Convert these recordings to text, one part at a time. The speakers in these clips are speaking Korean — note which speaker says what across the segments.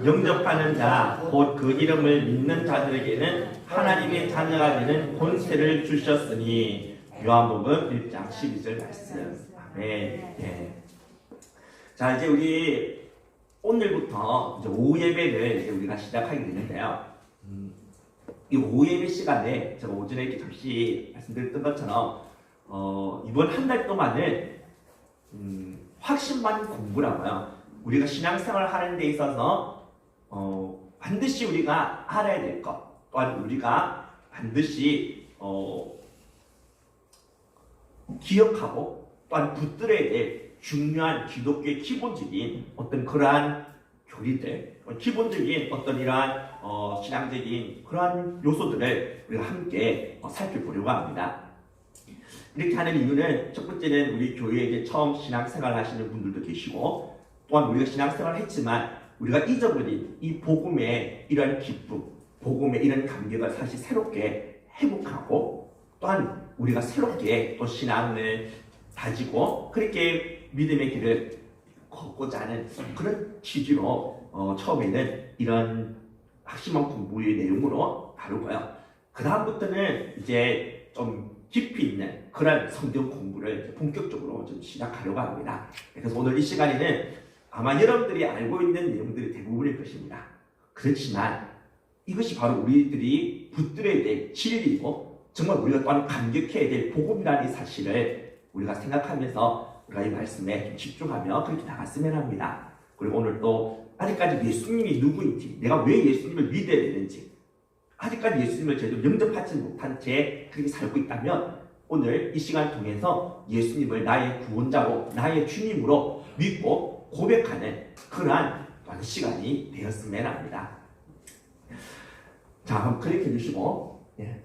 Speaker 1: 영접하는 자, 곧 그 이름을 믿는 자들에게는 하나님의 자녀가 되는 권세를 주셨으니. 요한복음 1장 12절 말씀. 네. 네. 자, 이제 우리 오늘부터 이제 오후 예배를 이제 우리가 시작하게 되는데요. 이 오후 예배 시간에 제가 오전에 이렇게 잠시 말씀드렸던 것처럼 이번 한 달 동안은 확신만 공부라고요. 우리가 신앙생활을 하는 데 있어서 반드시 우리가 알아야 될 것, 또한 우리가 반드시 기억하고 또한 붙들어야 될 중요한 기독교의 기본적인 어떤 그러한 교리들, 기본적인 어떤 이러한 신앙적인 그러한 요소들을 우리가 함께 살펴보려고 합니다. 이렇게 하는 이유는 첫 번째는 우리 교회에 이제 처음 신앙생활 하시는 분들도 계시고, 또한 우리가 신앙생활을 했지만 우리가 잊어버린 이 복음의 이런 기쁨, 복음의 이런 감격을 사실 새롭게 회복하고, 또한 우리가 새롭게 또 신앙을 다지고 그렇게 믿음의 길을 걷고자 하는 그런 취지로 처음에는 이런 확신만 공부의 내용으로 다루고요. 그 다음부터는 이제 좀 깊이 있는 그런 성경 공부를 본격적으로 좀 시작하려고 합니다. 그래서 오늘 이 시간에는 아마 여러분들이 알고 있는 내용들이 대부분일 것입니다. 그렇지만 이것이 바로 우리들이 붙들어야 될 진리이고 정말 우리가 또한 감격해야 될 복음이라는 사실을 우리가 생각하면서 우리가 이 말씀에 좀 집중하며 그렇게 나갔으면 합니다. 그리고 오늘 또 아직까지 예수님이 누구인지, 내가 왜 예수님을 믿어야 되는지, 아직까지 예수님을 제대로 영접하지 못한 채 그렇게 살고 있다면 오늘 이 시간을 통해서 예수님을 나의 구원자로, 나의 주님으로 믿고 고백하는 그러한 시간이 되었으면 합니다. 자, 한번 클릭해 주시고, 예.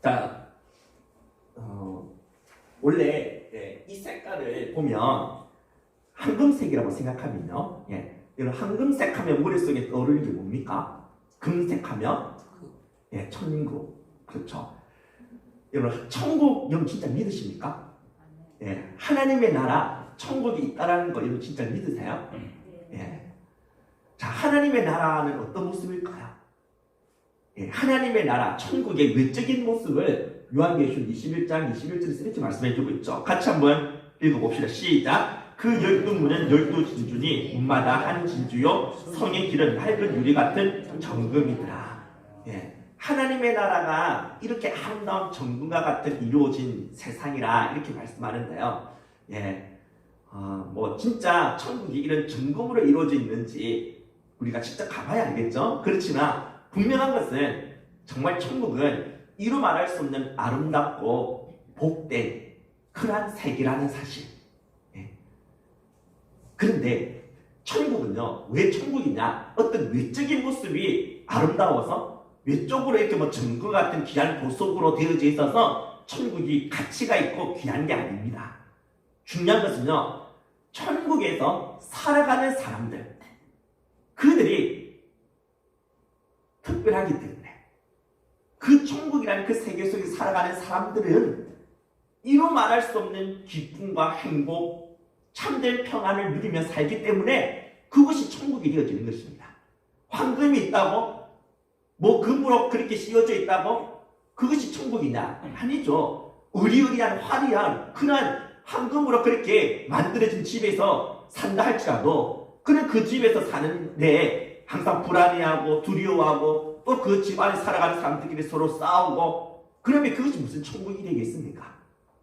Speaker 1: 자, 원래 이 색깔을 보면 황금색이라고 생각하면요, 예, 이런 황금색 하면 머릿속에 떠오르는 게 뭡니까? 금색 하면 천국. 그렇죠. 여러분, 천국 여러분 진짜 믿으십니까? 예, 하나님의 나라 천국이 있다라는 거 여러분 진짜 믿으세요? 예. 자, 하나님의 나라는 어떤 모습일까요? 예, 하나님의 나라 천국의 외적인 모습을 요한계시록 21장 21절에서 이렇게 말씀해주고 있죠. 같이 한번 읽어봅시다. 시작. 그 12문은 12진주니 문마다 한 진주요 성의 길은 맑은 유리 같은 정금이더라. 예. 하나님의 나라가 이렇게 아름다운 정금과 같은 이루어진 세상이라 이렇게 말씀하는데요. 예. 뭐 진짜 천국이 이런 정금으로 이루어져 있는지 우리가 직접 가봐야 알겠죠. 그렇지만 분명한 것은 정말 천국은 이루 말할 수 없는 아름답고 복된 그러한 세계라는 사실. 그런데 천국은요, 왜 천국이냐? 어떤 외적인 모습이 아름다워서 외적으로 이렇게 뭐 정금 같은 귀한 보석으로 되어져 있어서 천국이 가치가 있고 귀한 게 아닙니다. 중요한 것은요, 천국에서 살아가는 사람들, 그들이 특별하기 때문에 그 천국이라는 그 세계 속에 살아가는 사람들은 이루 말할 수 없는 기쁨과 행복, 참된 평안을 누리며 살기 때문에 그것이 천국이 되어지는 것입니다. 황금이 있다고? 뭐 금으로 그렇게 씌워져 있다고? 그것이 천국이냐? 아니죠. 의리의리한 화려한 그런 황금으로 그렇게 만들어진 집에서 산다 할지라도 그는 그 집에서 사는데 항상 불안해하고 두려워하고 또 그 집 안에 살아가는 사람들끼리 서로 싸우고, 그러면 그것이 무슨 천국이 되겠습니까?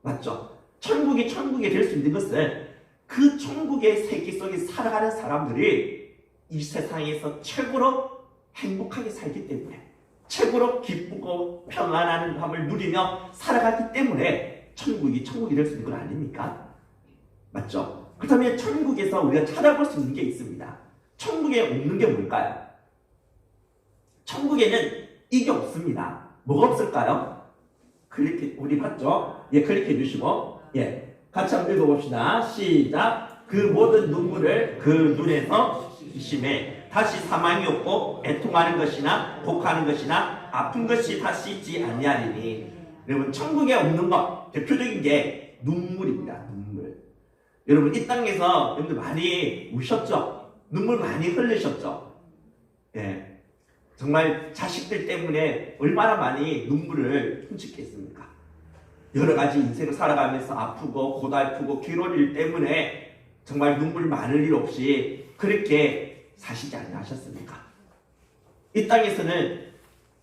Speaker 1: 맞죠? 천국이 될 수 있는 것은 그 천국의 세계 속에 살아가는 사람들이 이 세상에서 최고로 행복하게 살기 때문에, 최고로 기쁘고 평안한 밤을 누리며 살아가기 때문에 천국이 될 수 있는 건 아닙니까? 맞죠? 그렇다면 천국에서 우리가 찾아볼 수 있는 게 있습니다. 천국에 없는 게 뭘까요? 천국에는 이게 없습니다. 뭐가 없을까요? 우리 봤죠? 예, 클릭해 주시고, 예, 같이 한번 읽어봅시다. 시작. 그 모든 눈물을 그 눈에서 씻음에 다시 사망이 없고 애통하는 것이나 독하는 것이나 아픈 것이 다시 있지 아니하리니. 여러분, 천국에 없는 것 대표적인 게 눈물입니다. 눈물. 여러분, 이 땅에서 여러분들 많이 우셨죠? 눈물 많이 흘리셨죠? 예. 정말 자식들 때문에 얼마나 많이 눈물을 훔쳤겠습니까? 여러 가지 인생을 살아가면서 아프고 고달프고 괴로운 일 때문에 정말 눈물 많을 일 없이 그렇게 사시지 않으셨습니까? 이 땅에서는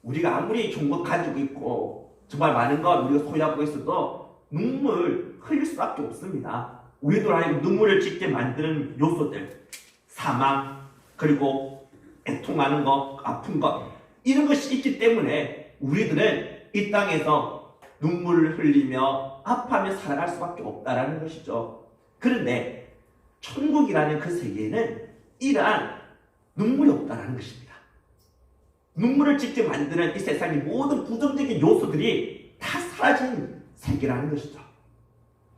Speaker 1: 우리가 아무리 좋은 것 가지고 있고 정말 많은 것 우리가 소유하고 있어도 눈물 흘릴 수밖에 없습니다. 우리들 안에 눈물을 짓게 만드는 요소들, 사망, 그리고 애통하는 것, 아픈 것, 이런 것이 있기 때문에 우리들은 이 땅에서 눈물을 흘리며 아파하며 살아갈 수밖에 없다는 것이죠. 그런데 천국이라는 그 세계에는 이러한 눈물이 없다는 것입니다. 눈물을 짓게 만드는 이 세상의 모든 부정적인 요소들이 다 사라진 세계라는 것이죠.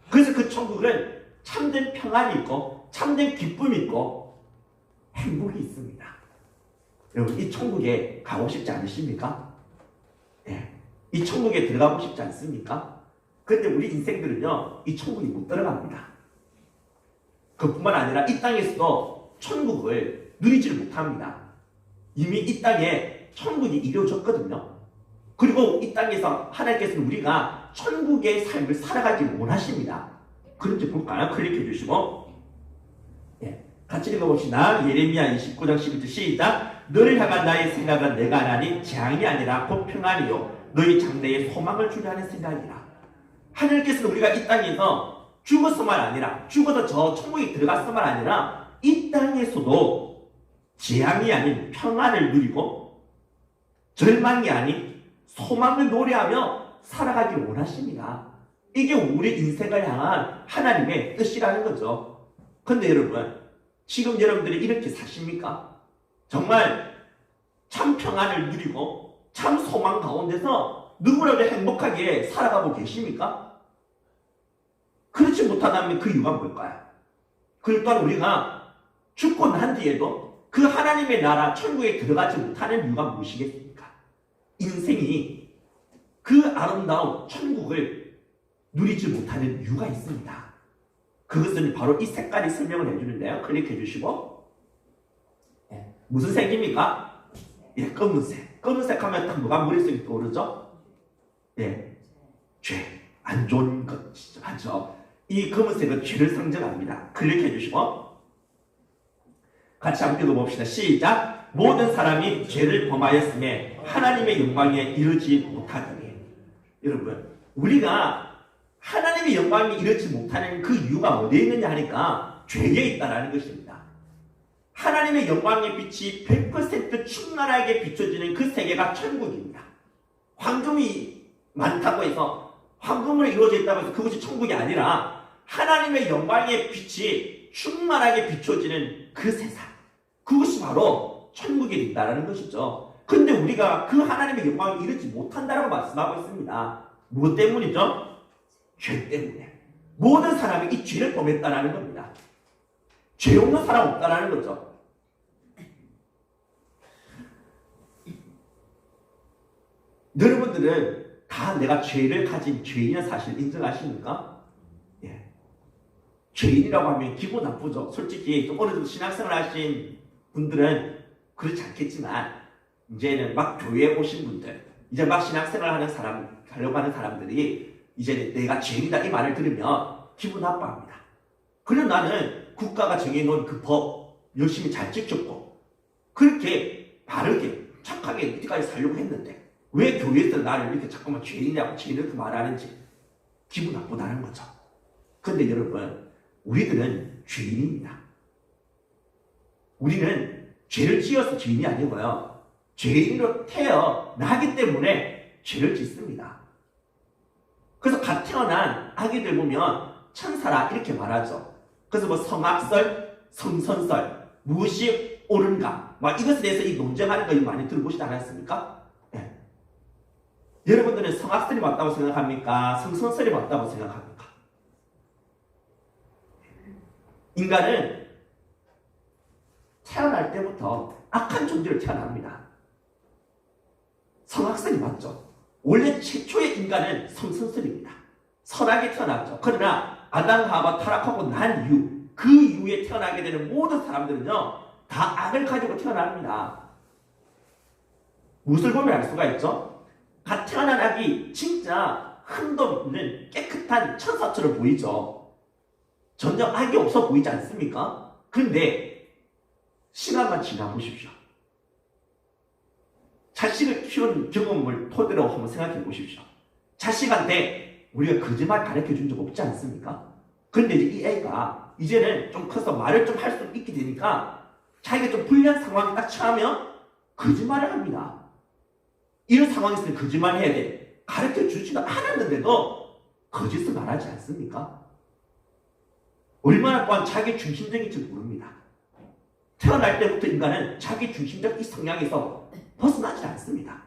Speaker 1: 그래서 그 천국은 참된 평안이 있고 참된 기쁨이 있고 행복이 있습니다. 여러분, 이 천국에 가고 싶지 않으십니까? 예. 이 천국에 들어가고 싶지 않습니까? 그런데 우리 인생들은요, 이 천국에 못 들어갑니다. 그뿐만 아니라 이 땅에서도 천국을 누리지를 못합니다. 이미 이 땅에 천국이 이루어졌거든요. 그리고 이 땅에서 하나님께서는 우리가 천국의 삶을 살아가지 원하십니다. 그런지 볼까요? 클릭해 주시고, 예, 같이 읽어봅시다. 예레미야 29장 11절 시작. 너를 향한 나의 생각은 내가 하나니 재앙이 아니라 곧 평안이요 너희 장래에 소망을 주려 하는 생각이라. 하나님께서는 우리가 이 땅에서 죽어서만 아니라, 죽어서 저 천국에 들어갔서만 아니라 이 땅에서도 재앙이 아닌 평안을 누리고 절망이 아닌 소망을 노래하며 살아가기를 원하십니다. 이게 우리 인생을 향한 하나님의 뜻이라는 거죠. 근데 여러분, 지금 여러분들이 이렇게 사십니까? 정말 참 평안을 누리고 참 소망 가운데서 누구라도 행복하게 살아가고 계십니까? 그렇지 못하다면 그 이유가 뭘까요? 그리고 또한 우리가 죽고 난 뒤에도 그 하나님의 나라 천국에 들어가지 못하는 이유가 무엇이겠습니까? 인생이 그 아름다운 천국을 누리지 못하는 이유가 있습니다. 그것은 바로 이 색깔이 설명을 해주는데요. 클릭해 주시고, 예, 무슨 색입니까? 예, 검은색. 검은색 하면 딱 뭐가 머릿속에 떠오르죠? 예, 죄, 안 좋은 것이죠. 맞죠? 이 검은색은 죄를 상징합니다. 클릭해 주시고, 같이 한번 읽어봅시다. 시작. 모든 사람이 죄를 범하였음에 하나님의 영광에 이르지 못하더니. 여러분, 우리가 하나님의 영광에 이르지 못하는 그 이유가 어디에 있느냐 하니까 죄에 있다는 것입니다. 하나님의 영광의 빛이 100% 충만하게 비춰지는 그 세계가 천국입니다. 황금이 많다고 해서, 황금으로 이루어져 있다고 해서 그것이 천국이 아니라 하나님의 영광의 빛이 충만하게 비춰지는 그 세상, 그것이 바로 천국이 된다는 것이죠. 근데 우리가 그 하나님의 영광을 이루지 못한다고 말씀하고 있습니다. 무엇 때문이죠? 죄 때문에. 모든 사람이 이 죄를 범했다는 겁니다. 죄 없는 사람 없다는 거죠. 여러분들은 다 내가 죄를 가진 죄인의 사실 인정하십니까? 예. 죄인이라고 하면 기분 나쁘죠. 솔직히 좀 어느 정도 신앙생활 하신 분들은 그렇지 않겠지만, 이제는 막 교회에 오신 분들, 이제 막 신앙생활 하려고 하는 사람들이 이제 내가 죄인이다 이 말을 들으면 기분 나빠합니다. 그래서 나는 국가가 정해놓은 그 법 열심히 잘 지켰고 그렇게 바르게 착하게 이때까지 살려고 했는데 왜 교회에서 나를 이렇게 자꾸만 죄인이라고 죄인을 말하는지 기분 나쁘다는 거죠. 근데 여러분, 우리들은 죄인입니다. 우리는 죄를 지어서 죄인이 아니고요, 죄인으로 태어나기 때문에 죄를 짓습니다. 그래서 갓 태어난 아기들 보면 천사라 이렇게 말하죠. 그래서 뭐 성악설, 성선설, 무엇이 옳은가, 막 이것에 대해서 이 논쟁하는 거 많이 들어보시지 않았습니까? 네. 여러분들은 성악설이 맞다고 생각합니까? 성선설이 맞다고 생각합니까? 인간은 태어날 때부터 악한 존재로 태어납니다. 성악설이 맞죠. 원래 최초의 인간은 성선설입니다. 선하게 태어났죠. 그러나 아담 하와 타락하고 난 이후, 그 이후에 태어나게 되는 모든 사람들은요, 다 악을 가지고 태어납니다. 무엇을 보면 알 수가 있죠? 갓 태어난 악이 진짜 흠도 없는 깨끗한 천사처럼 보이죠. 전혀 악이 없어 보이지 않습니까? 그런데 시간만 지나보십시오. 자식을 키운 경험을 토대로 한번 생각해 보십시오. 자식한테 우리가 거짓말 가르쳐 준 적 없지 않습니까? 그런데 이제 이 애가 이제는 좀 커서 말을 좀 할 수 있게 되니까 자기가 좀 불리한 상황에 딱 처하면 거짓말을 합니다. 이런 상황에서는 거짓말 해야 돼. 가르쳐 주지도 않았는데도 거짓을 말하지 않습니까? 얼마나 또한 자기 중심적인지 모릅니다. 태어날 때부터 인간은 자기 중심적 이 성향에서 벗어나지 않습니다.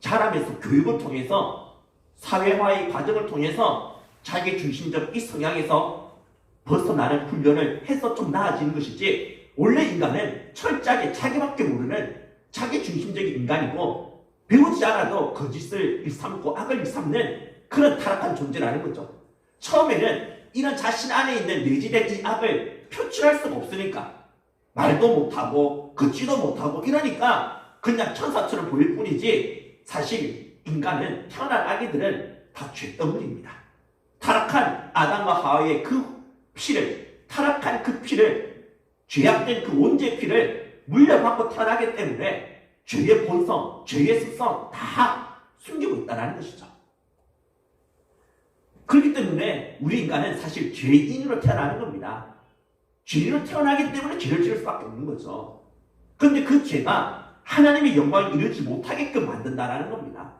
Speaker 1: 자라면서 교육을 통해서 사회화의 과정을 통해서 자기 중심적 이 성향에서 벗어나는 훈련을 해서 좀 나아지는 것이지, 원래 인간은 철저하게 자기밖에 모르는 자기 중심적인 인간이고 배우지 않아도 거짓을 일삼고 악을 일삼는 그런 타락한 존재라는 거죠. 처음에는 이런 자신 안에 있는 내재된 이 악을 표출할 수가 없으니까 말도 못하고 걷지도 못하고 이러니까 그냥 천사처럼 보일 뿐이지, 사실 인간은 태어난 아기들은 다 죄덩어리입니다. 타락한 아담과 하와의 그 피를, 타락한 그 피를, 죄악된 그 원죄의 피를 물려받고 태어나기 때문에 죄의 본성, 죄의 습성 다 숨기고 있다는 것이죠. 그렇기 때문에 우리 인간은 사실 죄인으로 태어나는 겁니다. 죄인으로 태어나기 때문에 죄를 지을 수밖에 없는 거죠. 그런데 그 죄가 하나님의 영광을 이루지 못하게끔 만든다는 겁니다.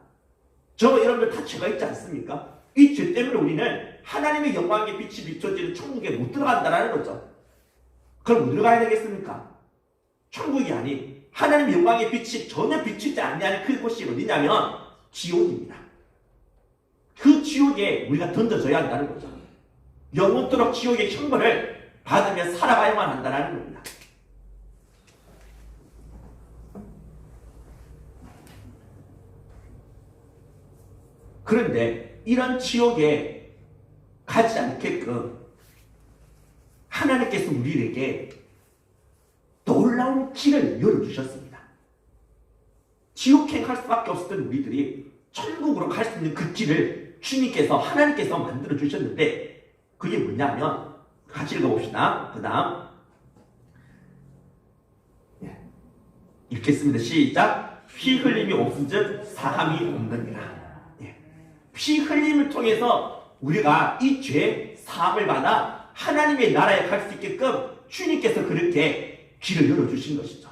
Speaker 1: 저 여러분들 다 죄가 있지 않습니까? 이 죄 때문에 우리는 하나님의 영광의 빛이 비춰지는 천국에 못 들어간다는 거죠. 그럼 어디로 가야 되겠습니까? 천국이 아닌 하나님의 영광의 빛이 전혀 비추지 않냐는 그곳이 어디냐면 지옥입니다. 그 지옥에 우리가 던져져야 한다는 거죠. 영원토록 지옥의 형벌을 받으며 살아가야만 한다는 겁니다. 그런데 이런 지옥에 가지 않게끔 하나님께서 우리에게 놀라운 길을 열어주셨습니다. 지옥행 할 수밖에 없었던 우리들이 천국으로 갈 수 있는 그 길을 주님께서, 하나님께서 만들어 주셨는데, 그게 뭐냐면 같이 읽어봅시다. 그 다음 읽겠습니다. 시작. 피 흘림이 없은즉 사함이 없느니라. 피 흘림을 통해서 우리가 이 죄 사함을 받아 하나님의 나라에 갈 수 있게끔 주님께서 그렇게 길을 열어주신 것이죠.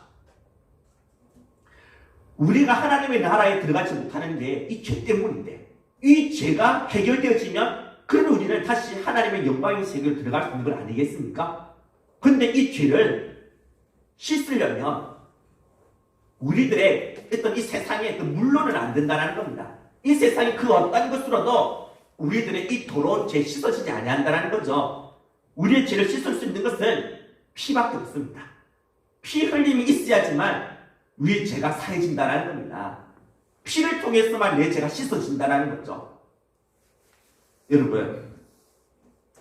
Speaker 1: 우리가 하나님의 나라에 들어가지 못하는 게 이 죄 때문인데, 이 죄가 해결되어지면 그러면 우리는 다시 하나님의 영광의 세계로 들어갈 수 있는 건 아니겠습니까? 그런데 이 죄를 씻으려면 우리들의 어떤 이 세상에 물로는 안 된다는 겁니다. 이 세상이 그 어떤 것으로도 우리들의 이 더러운 죄 씻어지지 아니한다는 거죠. 우리의 죄를 씻을 수 있는 것은 피밖에 없습니다. 피 흘림이 있어야지만 우리의 죄가 사해진다는 겁니다. 피를 통해서만 내 죄가 씻어진다는 거죠. 여러분,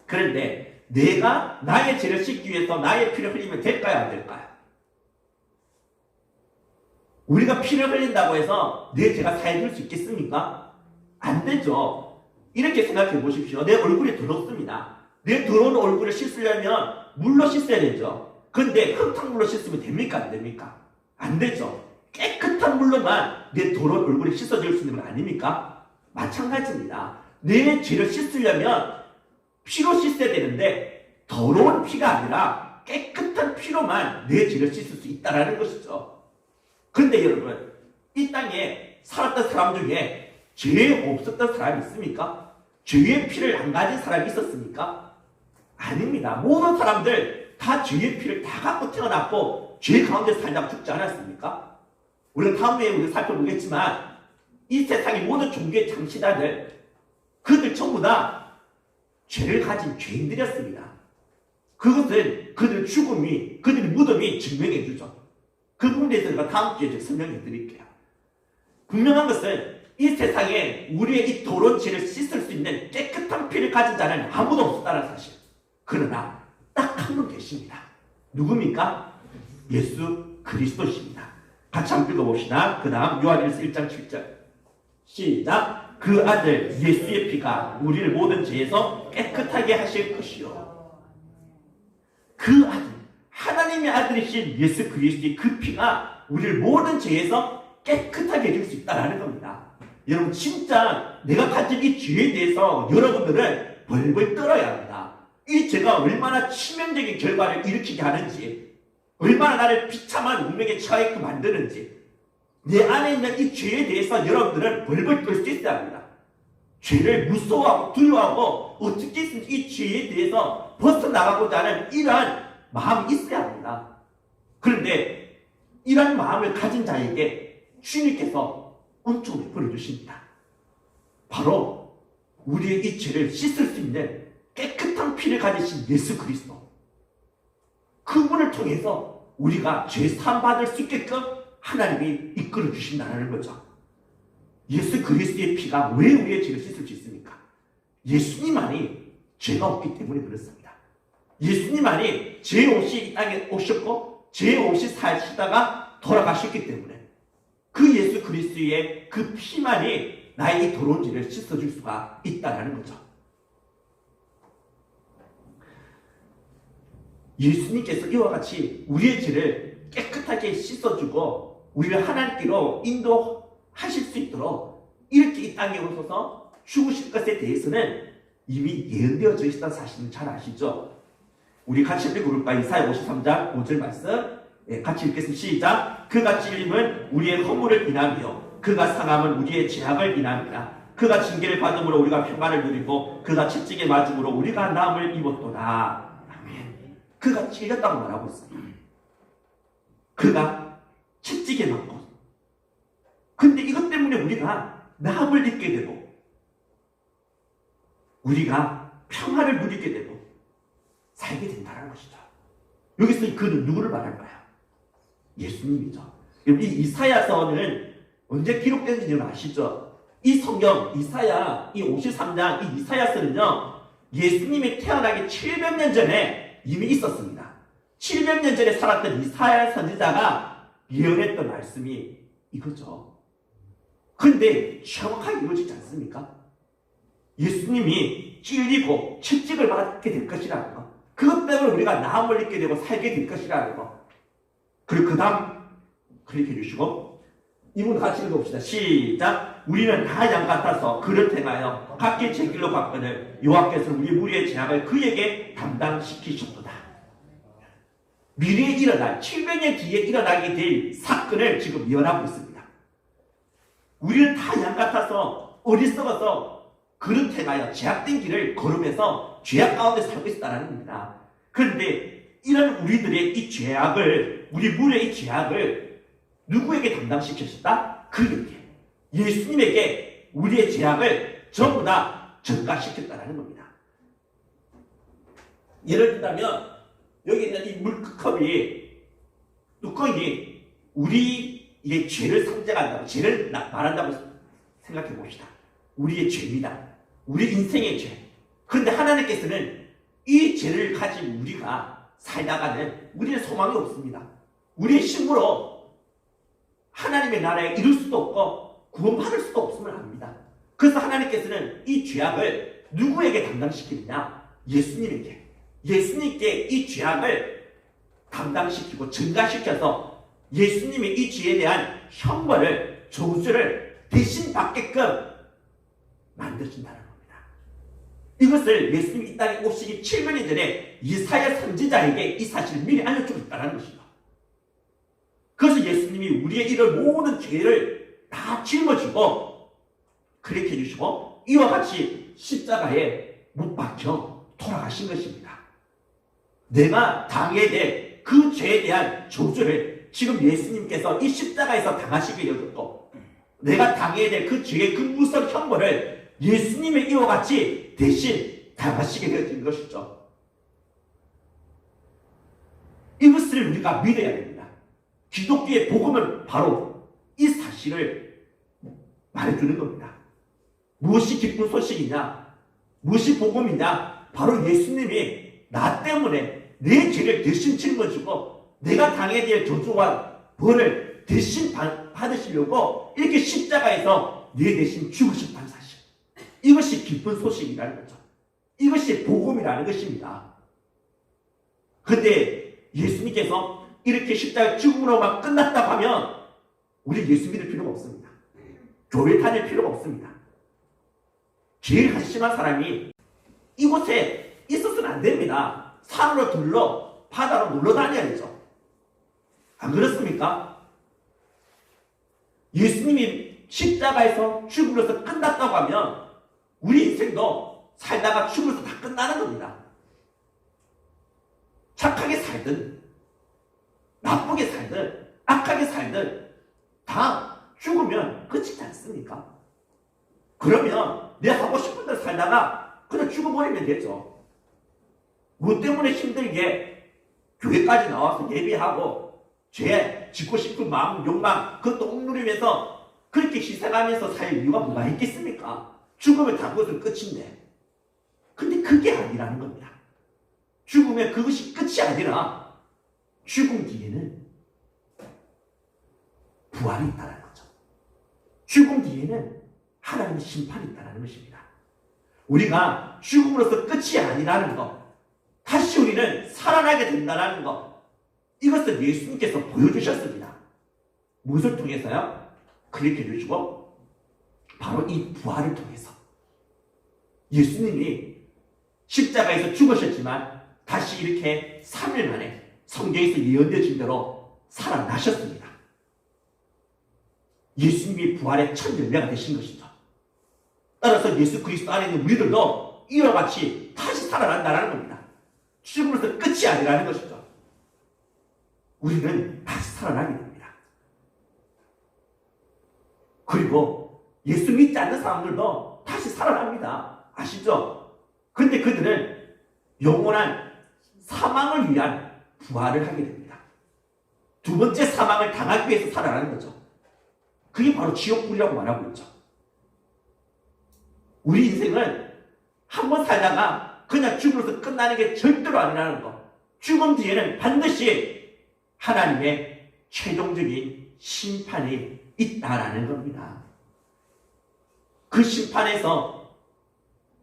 Speaker 1: 그런데 내가 나의 죄를 씻기 위해서 나의 피를 흘리면 될까요, 안 될까요? 우리가 피를 흘린다고 해서 내 죄가 사해질 수 있겠습니까? 안 되죠. 이렇게 생각해 보십시오. 내 얼굴이 더럽습니다. 내 더러운 얼굴을 씻으려면 물로 씻어야 되죠. 그런데 흙탕물로 씻으면 됩니까, 안 됩니까? 안 되죠. 깨끗한 물로만 내 더러운 얼굴이 씻어질 수 있는 건 아닙니까? 마찬가지입니다. 내 죄를 씻으려면 피로 씻어야 되는데 더러운 피가 아니라 깨끗한 피로만 내 죄를 씻을 수 있다는 것이죠. 그런데 여러분, 이 땅에 살았던 사람 중에 죄 없었던 사람이 있습니까? 죄의 피를 안 가진 사람이 있었습니까? 아닙니다. 모든 사람들 다 죄의 피를 다 갖고 태어났고 죄 가운데 살다가 죽지 않았습니까? 우리가 다음에 우리가 살펴보겠지만 이 세상의 모든 종교의 장시다들, 그들 전부 다 죄를 가진 죄인들이었습니다. 그것은 그들의 죽음이, 그들의 무덤이 증명해 주죠. 그 부분에 대해서 제가 다음 주에 설명해 드릴게요. 분명한 것은 이 세상에 우리의 이 더러운 죄를 씻을 수 있는 깨끗한 피를 가진 자는 아무도 없었다는 사실. 그러나 딱 한 분 계십니다. 누굽니까? 예수 그리스도십니다. 같이 한번 읽어봅시다. 그 다음 요한일서 1장 7절 시작. 그 아들 예수의 피가 우리를 모든 죄에서 깨끗하게 하실 것이요. 그 아들, 하나님의 아들이신 예수 그리스도의 그 피가 우리를 모든 죄에서 깨끗하게 해줄 수 있다는 겁니다. 여러분 진짜 내가 가진 이 죄에 대해서 여러분들은 벌벌 떨어야 합니다. 이 죄가 얼마나 치명적인 결과를 일으키게 하는지, 얼마나 나를 비참한 운명에 처하게 만드는지, 내 안에 있는 이 죄에 대해서 여러분들은 벌벌 떨 수 있어야 합니다. 죄를 무서워하고 두려워하고 어떻게든 이 죄에 대해서 벗어나가고자 하는 이러한 마음이 있어야 합니다. 그런데 이러한 마음을 가진 자에게 주님께서 은총을 베풀어 주십니다. 바로 우리의 이 죄를 씻을 수 있는 깨끗한 피를 가지신 예수 그리스도, 그분을 통해서 우리가 죄 사함 받을 수 있게끔 하나님이 이끌어 주신다는 거죠. 예수 그리스도의 피가 왜 우리의 죄를 씻을 수 있습니까? 예수님만이 죄가 없기 때문에 그렇습니다. 예수님만이 죄 없이 이 땅에 오셨고 죄 없이 사시다가 돌아가셨기 때문에 그 예수 그리스도의 그 피만이 나의 이 더러운 죄를 씻어줄 수가 있다는 거죠. 예수님께서 이와 같이 우리의 죄를 깨끗하게 씻어주고 우리를 하나님께로 인도하실 수 있도록 이렇게 이 땅에 오셔서 죽으실 것에 대해서는 이미 예언되어져 있다는 사실은 잘 아시죠? 우리 같이 읽어볼까요? 이사야 53장 5절 말씀 같이 읽겠습니다. 시작. 그가 찔림은 우리의 허물을 인하며 그가 상함은 우리의 죄악을 인하니라. 그가 징계를 받음으로 우리가 평안을 누리고 그가 채찍에 맞음으로 우리가 나음을 입었도다. 아멘. 그가 찔렸다고 말하고 있습니다. 그가 채찍에 맞고, 근데 이것 때문에 우리가 나음을 입게 되고 우리가 평안을 누리게 되고 살게 된다는 것이죠. 여기서 그는 누구를 말할까요? 예수님이죠. 이 이사야서는 언제 기록된지 여러분 아시죠? 이 성경 이사야 이 53장 이 이사야서는요 예수님이 태어나기 700년 전에 이미 있었습니다. 700년 전에 살았던 이사야 선지자가 예언했던 말씀이 이거죠. 그런데 정확하게 이루어지지 않습니까? 예수님이 찔리고 채찍을 받게 될 것이라는 거, 그것 때문에 우리가 나음을 입게 되고 살게 될 것이라는 거. 그리고 그 다음 클릭해 주시고 이분 같이 읽어봅시다. 시작. 우리는 다 양 같아서 그를 행하여 각기 제 길로 갔거늘 여호와께서 우리 무리의 죄악을 그에게 담당시키셨도다. 미래에 일어날 700년 뒤에 일어나게 될 사건을 지금 예언하고 있습니다. 우리는 다 양 같아서 어리석어서 그릇 행하여 죄악된 길을 걸으면서 죄악 가운데 살고 있다는 겁니다. 그런데 이런 우리들의 이 죄악을, 우리 무리의 이 죄악을 누구에게 담당시켰다? 그에게, 예수님에게 우리의 죄악을 전부 다 전가시켰다는 겁니다. 예를 들자면 여기 있는 이 물컵이 뚜껑이 우리의 죄를 상징한다고, 죄를 말한다고 생각해 봅시다. 우리의 죄입니다. 우리 인생의 죄. 그런데 하나님께서는 이 죄를 가진 우리가 살다가는 우리의 소망이 없습니다. 우리의 힘으로 하나님의 나라에 이룰 수도 없고 구원받을 수도 없음을 압니다. 그래서 하나님께서는 이 죄악을 누구에게 담당시키느냐? 예수님에게. 예수님께 이 죄악을 담당시키고 증가시켜서 예수님이 이 죄에 대한 형벌을, 저주를 대신 받게끔 만드신다는 겁니다. 이것을 예수님이 이 땅에 오시기 700년 전에 이사야 선지자에게 이 사실을 미리 알려주고 있다는 것이죠. 그래서 예수님이 우리의 이런 모든 죄를 다 짊어지고 그렇게 해주시고 이와 같이 십자가에 못 박혀 돌아가신 것입니다. 내가 당해야 될 그 죄에 대한 저주를 지금 예수님께서 이 십자가에서 당하시게 되었고, 내가 당해야 될 그 죄의 그 무서운 형벌을 예수님의 이와 같이 대신 당하시게 되어진 것이죠. 이것을 우리가 믿어야 됩니다. 기독교의 복음은 바로 이 사실을 말해주는 겁니다. 무엇이 기쁜 소식이냐? 무엇이 복음이냐? 바로 예수님이 나 때문에 내 죄를 대신 짊어지고 내가 당해야 될 저주와 벌을 대신 받으시려고 이렇게 십자가에서 내 대신 죽으셨다는 사실. 이것이 기쁜 소식이라는 거죠. 이것이 복음이라는 것입니다. 근데 예수님께서 이렇게 십자가 죽음으로만 끝났다고 하면 우리 예수 믿을 필요가 없습니다. 교회 다닐 필요가 없습니다. 제일 한심한 사람이 이곳에 있어서는 안 됩니다. 산으로 둘러 바다로 놀러 다녀야죠. 안 그렇습니까? 예수님이 십자가에서 죽음으로서 끝났다고 하면 우리 인생도 살다가 죽음으로서 다 끝나는 겁니다. 착하게 살든 나쁘게 살든 악하게 살든 다 죽으면 끝이지 않습니까? 그러면 내 하고 싶은 대로 살다가 그냥 죽어버리면 되죠. 뭐 때문에 힘들게 교회까지 나와서 예배하고 죄 짓고 싶은 마음, 욕망 그것도 억누르면서 그렇게 희생하면서 살 이유가 뭐가 있겠습니까? 죽으면 다 그것은 끝인데. 근데 그게 아니라는 겁니다. 죽으면 그것이 끝이 아니라 죽음 뒤에는 부활이 있다는 거죠. 죽음 뒤에는 하나님의 심판이 있다는 것입니다. 우리가 죽음으로서 끝이 아니라는 것, 다시 우리는 살아나게 된다는 것, 이것을 예수님께서 보여주셨습니다. 무엇을 통해서요? 클릭해 주시고 바로 이 부활을 통해서 예수님이 십자가에서 죽으셨지만 다시 이렇게 3일 만에 성경에서 예언되어진 대로 살아나셨습니다. 예수님이 부활의 첫 열매가 되신 것이죠. 따라서 예수 그리스도 안에 있는 우리들도 이와 같이 다시 살아난다는 겁니다. 죽음으로서 끝이 아니라는 것이죠. 우리는 다시 살아나게 됩니다. 그리고 예수 믿지 않는 사람들도 다시 살아납니다. 아시죠? 근데 그들은 영원한 사망을 위한 부활을 하게 됩니다. 두 번째 사망을 당하기 위해서 살아나는 거죠. 그게 바로 지옥불이라고 말하고 있죠. 우리 인생은 한 번 살다가 그냥 죽음으로서 끝나는 게 절대로 아니라는 거. 죽음 뒤에는 반드시 하나님의 최종적인 심판이 있다라는 겁니다. 그 심판에서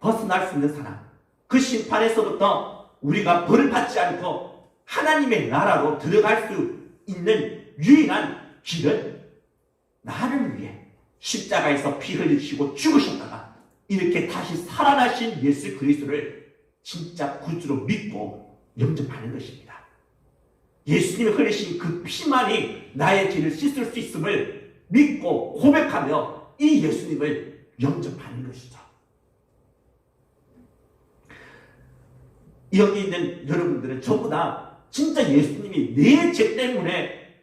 Speaker 1: 벗어날 수 있는 사람, 그 심판에서부터 우리가 벌을 받지 않고 하나님의 나라로 들어갈 수 있는 유일한 길은 나를 위해 십자가에서 피 흘리시고 죽으셨다가 이렇게 다시 살아나신 예수 그리스도를 진짜 구주로 믿고 영접하는 것입니다. 예수님이 흘리신 그 피만이 나의 죄를 씻을 수 있음을 믿고 고백하며 이 예수님을 영접하는 것이죠. 여기 있는 여러분들은 전부 다 진짜 예수님이 내 죄 때문에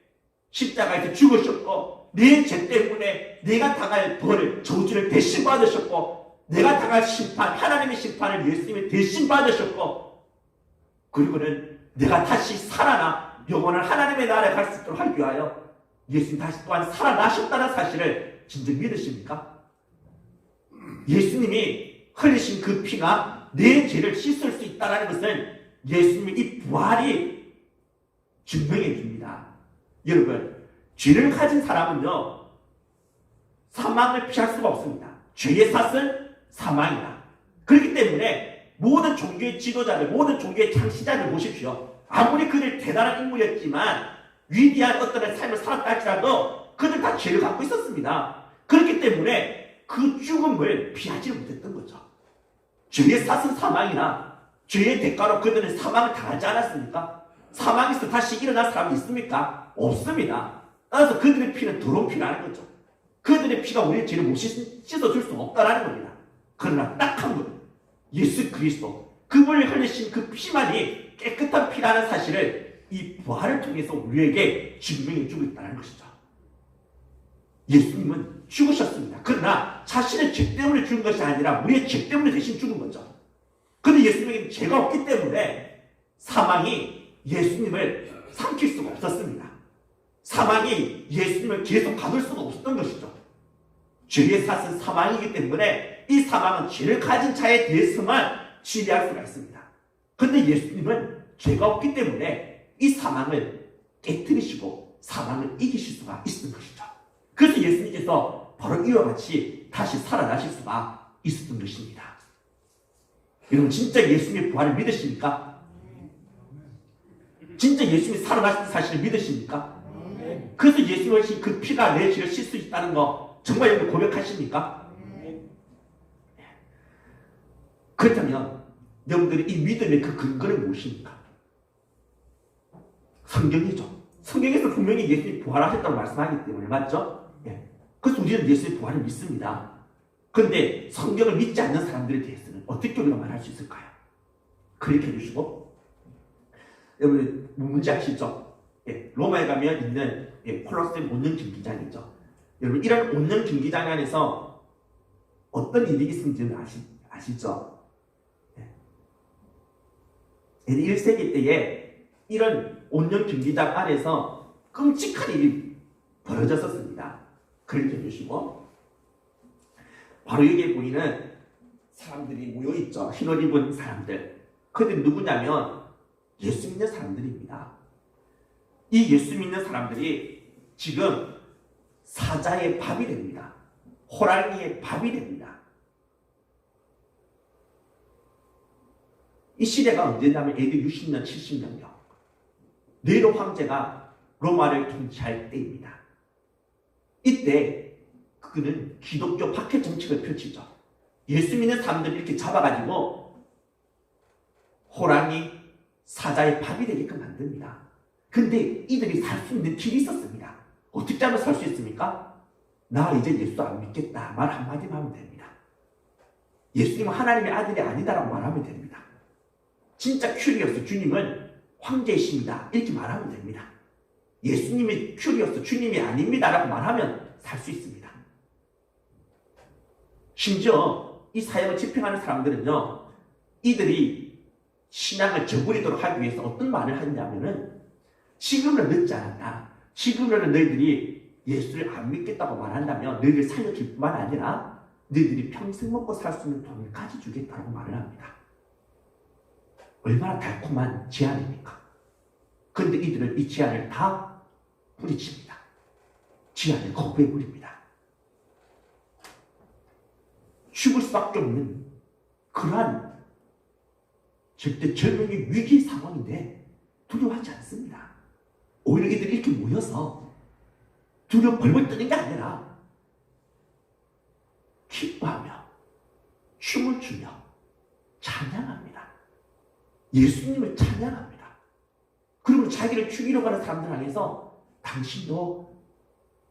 Speaker 1: 십자가에서 죽으셨고 내 죄 때문에 내가 당할 벌을 저주를 대신 받으셨고 내가 당할 심판, 하나님의 심판을 예수님이 대신 받으셨고 그리고는 내가 다시 살아나 영원한 하나님의 나라에 갈 수 있도록 하기 위하여 예수님 다시 또한 살아나셨다는 사실을 진정 믿으십니까? 예수님이 흘리신 그 피가 내 죄를 씻을 수 있다는 것은 예수님의 이 부활이 증명해 줍니다. 여러분, 죄를 가진 사람은요 사망을 피할 수가 없습니다. 죄의 삭은 사망이다. 그렇기 때문에 모든 종교의 지도자들, 모든 종교의 창시자들 보십시오. 아무리 그들 대단한 인물이었지만 위대한 어떤 삶을 살았다 할지라도 그들 다 죄를 갖고 있었습니다. 그렇기 때문에 그 죽음을 피하지 못했던 거죠. 죄의 삭은 사망이나 죄의 대가로 그들은 사망을 당하지 않았습니까? 사망에서 다시 일어날 사람이 있습니까? 없습니다. 따라서 그들의 피는 더러운 피라는 거죠. 그들의 피가 우리의 죄를 못 씻어줄 수 없다는 겁니다. 그러나 딱 한 분, 예수 그리스도, 그분이 흘리신 그 피만이 깨끗한 피라는 사실을 이 부활을 통해서 우리에게 증명해 주고 있다는 것이죠. 예수님은 죽으셨습니다. 그러나 자신의 죄 때문에 죽은 것이 아니라 우리의 죄 때문에 대신 죽은 거죠. 그런데 예수님에게는 죄가 없기 때문에 사망이 예수님을 삼킬 수가 없었습니다. 사망이 예수님을 계속 가둘 수가 없었던 것이죠. 죄의 삭은 사망이기 때문에 이 사망은 죄를 가진 자에 대해서만 치료할 수가 있습니다. 그런데 예수님은 죄가 없기 때문에 이 사망을 깨뜨리시고 사망을 이기실 수가 있었던 것이죠. 그래서 예수님께서 바로 이와 같이 다시 살아나실 수가 있었던 것입니다. 여러분 진짜 예수님의 부활을 믿으십니까? 진짜 예수님이 살아나신 사실을 믿으십니까? 그래서 예수님의 그 피가 내 죄를 씻을 수 있다는 거 정말 여러분 고백하십니까? 그렇다면 여러분들이 이 믿음의 그 근거는 무엇입니까? 성경이죠. 성경에서 분명히 예수님이 부활하셨다고 말씀하기 때문에 맞죠? 그래서 우리는 예수님의 부활을 믿습니다. 그런데 성경을 믿지 않는 사람들에 대해서는 어떻게 우리가 말할 수 있을까요? 그렇게 해주시고 여러분 뭔지 아시죠? 로마에 가면 있는 콜로세움 온영 경기장이죠. 여러분 이런 온영 경기장 안에서 어떤 일이 있는지는 아시죠? 1세기 때에 이런 온영 경기장 안에서 끔찍한 일이 벌어졌었습니다. 그렇게 해주시고 바로 여기에 보이는 사람들이 모여있죠. 흰옷 입은 사람들. 그들이 누구냐면 예수 믿는 사람들입니다. 이 예수 믿는 사람들이 지금 사자의 밥이 됩니다. 호랑이의 밥이 됩니다. 이 시대가 언제냐면 AD 60년, 70년요. 네로 황제가 로마를 통치할 때입니다. 이때 그는 기독교 박해 정책을 펼치죠. 예수 믿는 사람들을 이렇게 잡아가지고 호랑이, 사자의 밥이 되게끔 만듭니다. 근데 이들이 살 수 있는 길이 있었습니다. 어떻게 하면 살 수 있습니까? 나 이제 예수 안 믿겠다. 말 한마디만 하면 됩니다. 예수님은 하나님의 아들이 아니다라고 말하면 됩니다. 진짜 큐리어스 주님은 황제이십니다. 이렇게 말하면 됩니다. 예수님이 큐리어스 주님이 아닙니다라고 말하면 살 수 있습니다. 심지어 이 사역을 집행하는 사람들은요, 이들이 신앙을 저버리도록 하기 위해서 어떤 말을 하냐면은 지금은 늦지 않았다. 지금은 너희들이 예수를 안 믿겠다고 말한다면 너희들 살려줄 뿐만 아니라 너희들이 평생 먹고 살 수 있는 돈까지 주겠다고 말을 합니다. 얼마나 달콤한 제안입니까? 그런데 이들은 이 제안을 다 뿌리칩니다. 제안을 거부해버립니다. 죽을 수밖에 없는 그러한 절대 절명의 위기 상황인데 두려워하지 않습니다. 오히려 이들이 이렇게 모여서 두려워 벌벌 떠는 게 아니라 기뻐하며 춤을 추며 찬양합니다. 예수님을 찬양합니다. 그리고 자기를 죽이러 가는 사람들 향해서 당신도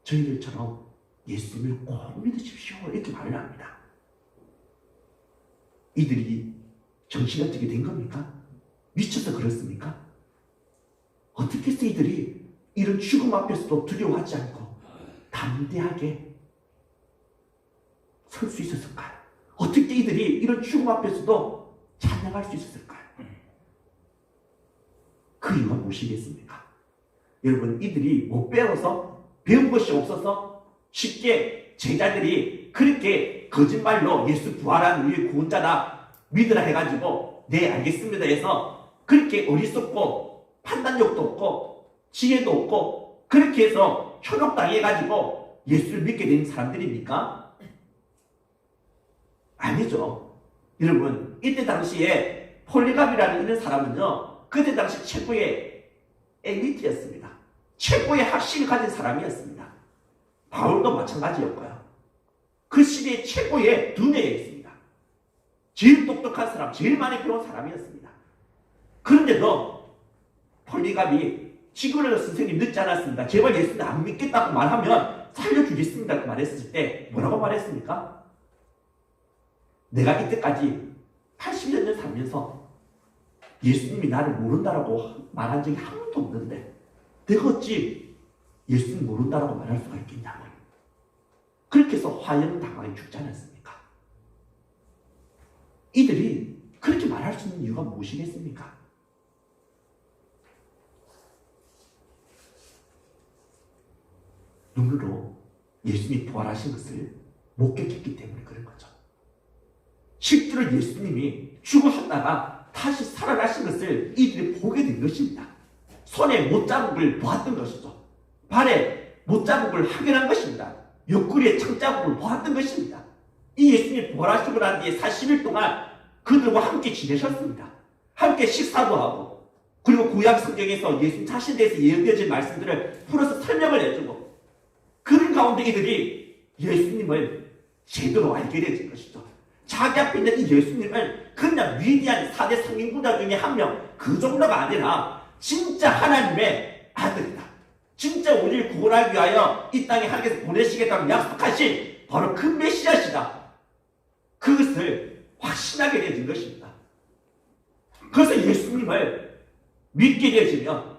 Speaker 1: 저희들처럼 예수님을 꼭 믿으십시오. 이렇게 말을 합니다. 이들이 정신이 어떻게 된 겁니까? 미쳐서 그렇습니까? 어떻게 해서 이들이 이런 죽음 앞에서도 두려워하지 않고 담대하게 설 수 있었을까요? 어떻게 이들이 이런 죽음 앞에서도 찬양할 수 있었을까요? 그 이유가 무엇이겠습니까? 여러분 이들이 못 배워서 배운 것이 없어서 쉽게 제자들이 그렇게 거짓말로 예수 부활한 우리의 구원자다 믿으라 해가지고 네 알겠습니다 해서 그렇게 어리석고 판단력도 없고 지혜도 없고 그렇게 해서 현혹당해가지고 예수를 믿게 된 사람들입니까? 아니죠. 여러분 이때 당시에 폴리갑이라는 이런 사람은요 그때 당시 최고의 엘리트였습니다. 최고의 학식을 가진 사람이었습니다. 바울도 마찬가지였고요. 그 시대의 최고의 두뇌였습니다. 제일 똑똑한 사람, 제일 많이 배운 사람이었습니다. 그런데도 폴리갑이 지금은 선생님 늦지 않았습니다. 제발 예수님 안 믿겠다고 말하면 살려주겠습니다. 말했을 때 뭐라고 말했습니까? 내가 이때까지 80여 년 살면서 예수님이 나를 모른다라고 말한 적이 한 번도 없는데 내가 어찌 예수님 모른다라고 말할 수가 있겠냐고요. 그렇게 해서 화형당하게 죽지 않았습니까? 이들이 그렇게 말할 수 있는 이유가 무엇이겠습니까? 눈으로 예수님이 부활하신 것을 목격했기 때문에 그런 거죠. 실제로 예수님이 죽으셨다가 다시 살아나신 것을 이들이 보게 된 것입니다. 손에 못자국을 보았던 것이죠. 발에 못자국을 확인한 것입니다. 옆구리에 창자국을 보았던 것입니다. 이 예수님이 부활하시고 난 뒤에 40일 동안 그들과 함께 지내셨습니다. 함께 식사도 하고, 그리고 구약 성경에서 예수님 자신에 대해서 예언되어진 말씀들을 풀어서 설명을 해주고, 그런 가운데 이들이 예수님을 제대로 알게 되는 것이죠. 자기 앞에 있는 이 예수님을 그냥 위대한 4대 성인군자 중에 한 명, 그 정도가 아니라 진짜 하나님의 아들이다. 진짜 우리를 구원하기 위하여 이 땅에 하나님께서 보내시겠다고 약속하신 바로 그 메시아시다. 그것을 확신하게 되어진 것입니다. 그래서 예수님을 믿게 되어지면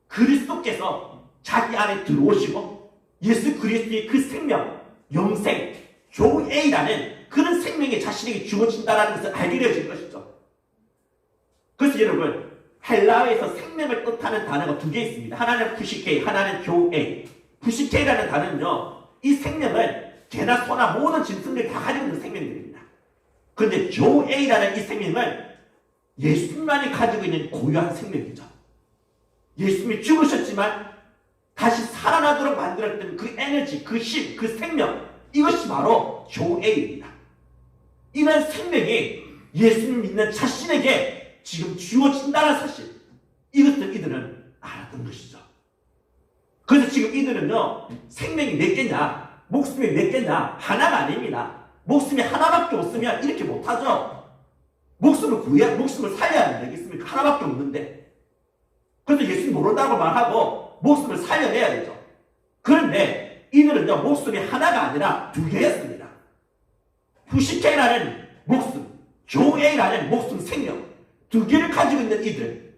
Speaker 1: 그리스도께서 자기 안에 들어오시고 예수 그리스도의 그 생명, 영생, 조에이라는 그런 생명이 자신에게 주어진다는 것을 알게 되어진 것이죠. 그래서 여러분, 헬라어에서 생명을 뜻하는 단어가 두 개 있습니다. 하나는 푸시케이, 하나는 조에이. 푸시케이라는 단어는요, 이 생명을 개나 소나 모든 짐승들이 다 가지고 있는 생명들입니다. 그런데 조에이라는 이 생명은 예수님만이 가지고 있는 고유한 생명이죠. 예수님이 죽으셨지만 다시 살아나도록 만들었던 그 에너지, 그 힘, 그 생명, 이것이 바로 조에이입니다. 이런 생명이 예수님 믿는 자신에게 지금 주어진다는 사실, 이것을 이들은 알았던 것이죠. 그래서 지금 이들은요, 생명이 몇 개냐, 목숨이 몇 개냐, 하나가 아닙니다. 목숨이 하나밖에 없으면 이렇게 못하죠. 목숨을 살려야 되겠습니까? 하나밖에 없는데. 그래서 예수님 모른다고 말하고 목숨을 살려내야 되죠. 그런데 이들은요, 목숨이 하나가 아니라 두 개였습니다. 푸시케라는 목숨, 조에라는 목숨 생명, 두 개를 가지고 있는 이들.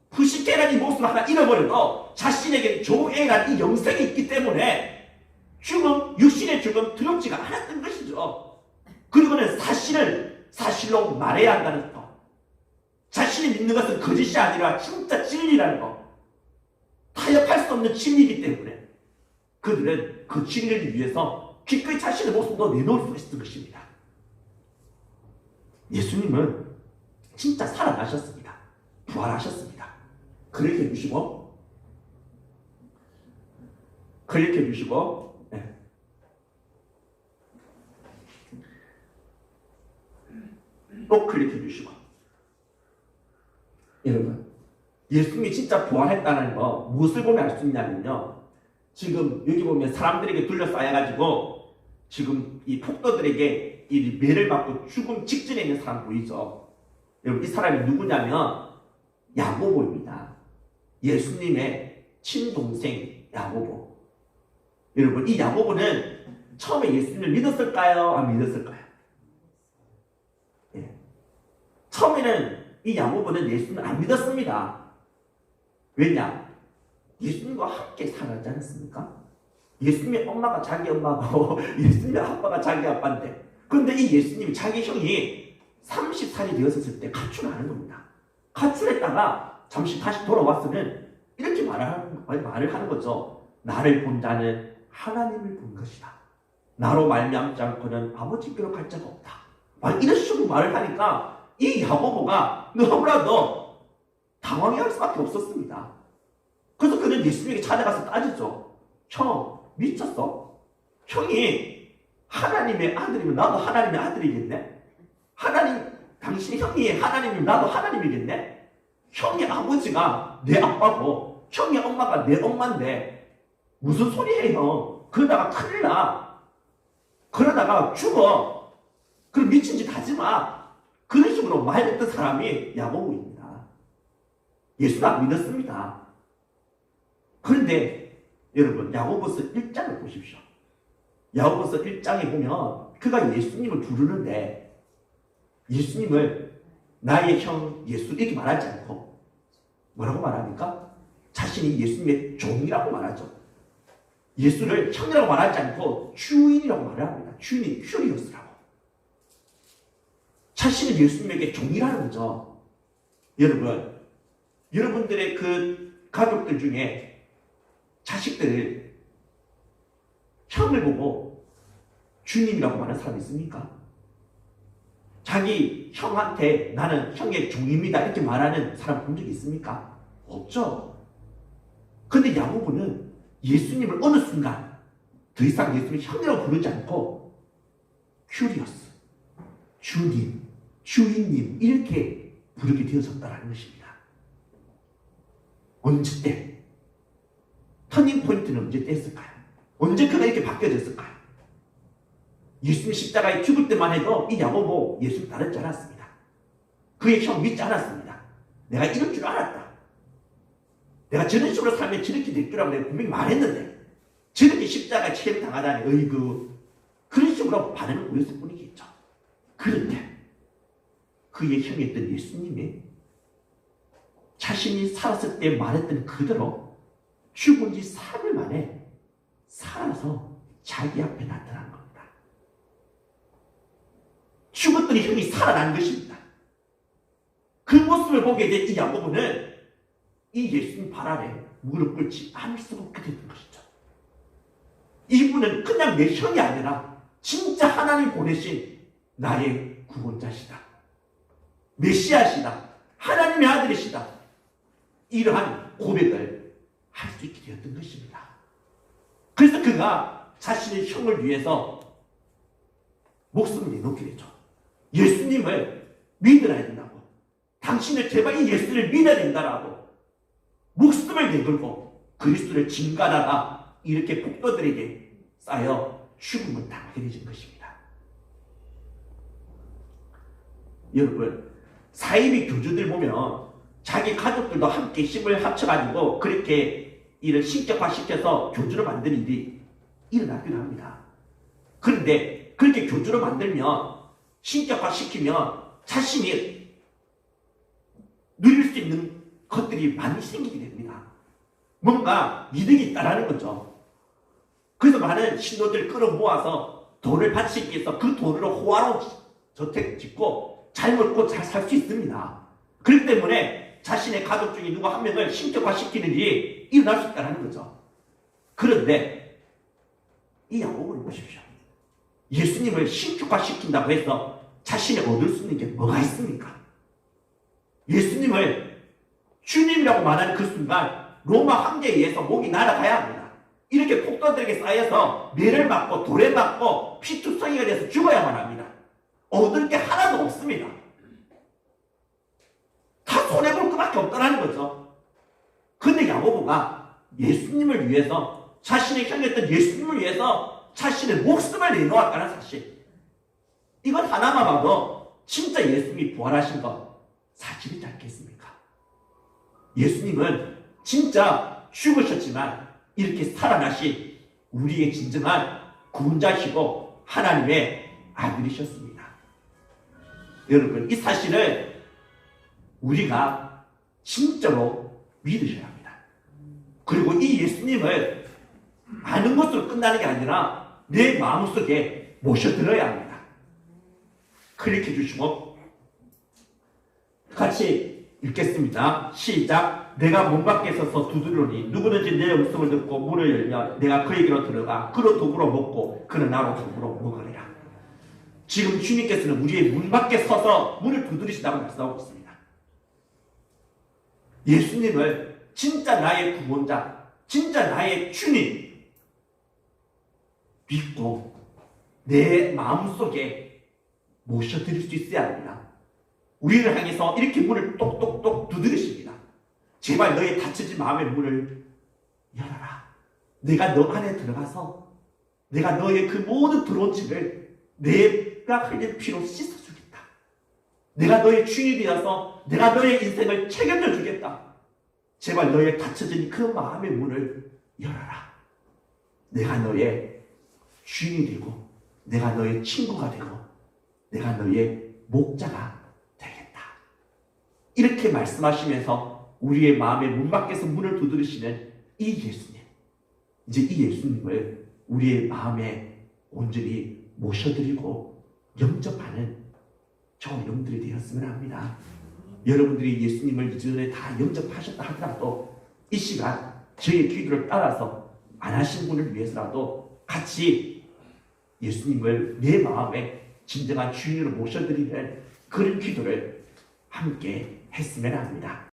Speaker 1: 푸시케라는 이 목숨을 하나 잃어버려도 자신에게 조에라는 이 영생이 있기 때문에 죽음, 육신의 죽음 두렵지가 않았던 것이죠. 그리고는 사실로 말해야 한다는 것. 자신이 믿는 것은 거짓이 아니라 진짜 진리라는 것. 타협할 수 없는 진리이기 때문에 그들은 그 진리를 위해서 기꺼이 자신의 목숨도 내놓을 수 있었던 것입니다. 예수님은 진짜 살아나셨습니다. 부활하셨습니다. 그렇게 해주시고 네. 또 클릭해 주시고, 여러분, 예수님이 진짜 부활했다는 거 무엇을 보면 알 수 있냐면요, 지금 여기 보면 사람들에게 둘러싸여가지고 지금 이 폭도들에게 이 매를 받고 죽음 직전에 있는 사람 보이죠? 여러분, 이 사람이 누구냐면 야고보입니다. 예수님의 친동생 야고보. 여러분, 이 야고보는 처음에 예수님을 믿었을까요? 안 믿었을까요? 처음에는 이 야고보는 예수님을 안 믿었습니다. 왜냐? 예수님과 함께 살았지 않았습니까? 예수님의 엄마가 자기 엄마고 예수님의 아빠가 자기 아빠인데, 그런데 이 예수님이 자기 형이 30살이 되었을 때 가출하는 겁니다. 가출했다가 잠시 다시 돌아왔으면 이렇게 말을 하는 거죠. 나를 본 자는 하나님을 본 것이다. 나로 말미암지 않고는 아버지께로 갈 자가 없다. 막 이런 식으로 말을 하니까 이 야고보가 너무나도 당황할 수밖에 없었습니다. 그래서 그는 예수님에게 찾아가서 따지죠. 형, 미쳤어? 형이 하나님의 아들이면 나도 하나님의 아들이겠네? 당신 형이 하나님이면 나도 하나님이겠네? 형의 아버지가 내 아빠고 형의 엄마가 내 엄마인데 무슨 소리예요? 그러다가 큰일 나. 그러다가 죽어. 그럼 미친 짓 하지 마. 그런 식으로 말했던 사람이 야고보입니다. 예수는 안 믿었습니다. 그런데 여러분, 야고보서 1장을 보십시오. 야고보서 1장에 보면 그가 예수님을 부르는데 예수님을 나의 형 예수 이렇게 말하지 않고 뭐라고 말합니까? 자신이 예수님의 종이라고 말하죠. 예수를 형이라고 말하지 않고 주인이라고 말을 합니다. 주인이 큐리오스라고. 자신은 예수님에게 종이라는 거죠. 여러분, 여러분들의 그 가족들 중에 자식들 형을 보고 주님이라고 말하는 사람이 있습니까? 자기 형한테 나는 형의 종입니다 이렇게 말하는 사람 본 적 있습니까? 없죠. 근데 야고보는 예수님을 어느 순간 더 이상 예수님을 형이라고 부르지 않고 큐리어스, 주님, 주인님 이렇게 부르게 되어졌다는 것입니다. 언제 때? 터닝 포인트는 언제 때였을까요? 언제 그가 이렇게 바뀌어졌을까요? 예수님 십자가에 죽을 때만 해도 이 야고보 예수님 따르지 않았습니다. 그의 형 믿지 않았습니다. 내가 이럴 줄 알았다. 내가 저런 식으로 살면 저렇게 될 줄 알고 내가 분명히 말했는데 저렇게 십자가에 체험당하다니 어이구 그런 식으로 반응을 보였을 뿐이겠죠. 그런데 그의 형이었던 예수님이 자신이 살았을 때 말했던 그대로 죽은 지 3일 만에 살아서 자기 앞에 나타난 겁니다. 죽었던 형이 살아난 것입니다. 그 모습을 보게 된 이 야고보는 이 예수님 발 아래 무릎 꿇지 않을 수가 없게 됐던 것이죠. 이분은 그냥 내 형이 아니라 진짜 하나님 보내신 나의 구원자시다. 메시아시다. 하나님의 아들이시다. 이러한 고백을 할 수 있게 되었던 것입니다. 그래서 그가 자신의 형을 위해서 목숨을 내놓게 되죠. 예수님을 믿어야 된다고. 당신을 제발 이 예수를 믿어야 된다라고 목숨을 내걸고 그리스도를 증가하다가 이렇게 폭도들에게 쌓여 죽음을 당하게 되는 것입니다. 여러분, 사이비 교주들 보면 자기 가족들도 함께 힘을 합쳐가지고 그렇게 이를 신격화시켜서 교주로 만드는 일이 일어나기도 합니다. 그런데 그렇게 교주로 만들면 신격화시키면 자신이 누릴 수 있는 것들이 많이 생기게 됩니다. 뭔가 이득이 있다라는 거죠. 그래서 많은 신도들 끌어모아서 돈을 바치기 위해서 그 돈으로 호화로운 저택 짓고 잘 먹고 잘 살 수 있습니다. 그렇기 때문에 자신의 가족 중에 누구 한 명을 신격화시키는 일이 일어날 수 있다는 거죠. 그런데 이 야고보를 보십시오. 예수님을 신격화시킨다고 해서 자신이 얻을 수 있는 게 뭐가 있습니까? 예수님을 주님이라고 말하는 그 순간 로마 황제에 의해서 목이 날아가야 합니다. 이렇게 폭도들에게 쌓여서 매를 맞고 돌에 맞고 피투성이가 돼서 죽어야만 합니다. 얻을 게 하나도 없습니다. 다 손해볼 것밖에 없다는 거죠. 근데 야고보가 예수님을 위해서 자신의 형이었던 예수님을 위해서 자신의 목숨을 내놓았다는 사실, 이건 하나만 봐도 진짜 예수님이 부활하신 것 사실이지 않겠습니까? 예수님은 진짜 죽으셨지만 이렇게 살아나신 우리의 진정한 구원자시고 하나님의 아들이셨습니다. 여러분, 이 사실을 우리가 진짜로 믿으셔야 합니다. 그리고 이 예수님을 아는 것으로 끝나는 게 아니라 내 마음속에 모셔들어야 합니다. 클릭해 주시고 같이 읽겠습니다. 시작. 내가 문 밖에 서서 두드리니 누구든지 내 음성을 듣고 문을 열면 내가 그에게로 들어가 그로 더불어 먹고 그는 나로 더불어 먹으리라. 지금 주님께서는 우리의 문 밖에 서서 문을 두드리신다고 말씀하고 있습니다. 예수님을 진짜 나의 구원자, 진짜 나의 주님 믿고 내 마음속에 모셔드릴 수 있어야 합니다. 우리를 향해서 이렇게 문을 똑똑똑 두드리십니다. 제발 너의 닫혀진 마음의 문을 열어라. 내가 너 안에 들어가서 내가 너의 그 모든 더러운 죄를 내가 흘린 피로 씻어주겠다. 내가 너의 주인이 되어서 내가 너의 인생을 책임져 주겠다. 제발 너의 닫혀진 그 마음의 문을 열어라. 내가 너의 주인이 되고 내가 너의 친구가 되고 내가 너의 목자가 되겠다. 이렇게 말씀하시면서 우리의 마음의 문 밖에서 문을 두드리시는 이 예수님, 이제 이 예수님을 우리의 마음에 온전히 모셔드리고 영접하는 저 영들이 되었으면 합니다. 여러분들이 예수님을 이전에 다 영접하셨다 하더라도 이 시간 저의 기도를 따라서 안 하신 분을 위해서라도 같이 예수님을 내 마음에 진정한 주인으로 모셔드리는 그런 기도를 함께 했으면 합니다.